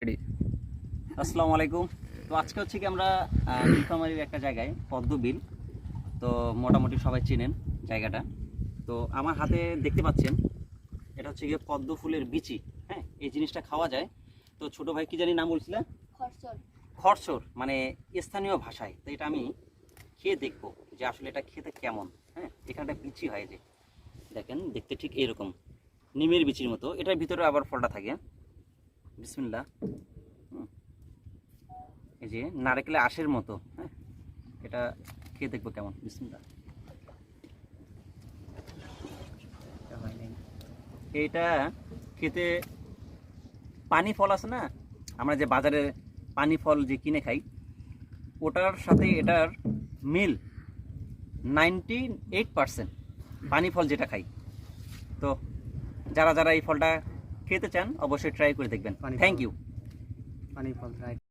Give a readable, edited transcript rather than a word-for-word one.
Ready. আসসালামু আলাইকুম। তো আজকে হচ্ছে কি আমরা নীলফামারীর একটা জায়গায় পদ্মবিল। তো মোটামুটি সবাই চেনেন জায়গাটা। তো আমার হাতে দেখতে পাচ্ছেন এটা হচ্ছে গিয়ে পদ্ম ফুলের বিচি। হ্যাঁ, এই জিনিসটা খাওয়া যায়। তো ছোট ভাই কি জানি নাম বলছিল, খরচর। খরচর মানে স্থানীয় ভাষায়। তো এটা আমি খেয়ে দেখবো যে আসলে এটা খেতে কেমন। হ্যাঁ, এখানটা বিচি হয়, যে দেখেন দেখতে ঠিক এইরকম নিমের বিচির মতো। এটার ভিতরে আবার ফলটা থাকে। বিসমিল্লাহ। এই যে নারকেলের আঁশের মতো। হ্যাঁ, এটা খেয়ে দেখবো কেমন। বিসমিল্লাহ। এইটা খেতে পানি ফল আছে না, আমরা যে বাজারে পানি ফল যে কিনে খাই, ওটার সাথে এটার মিল 98%। পানি ফল যেটা খাই। তো যারা যারা এই ফলটা খেতে চান অবশ্যই ট্রাই করে দেখবেন। Thank you. পানি ফল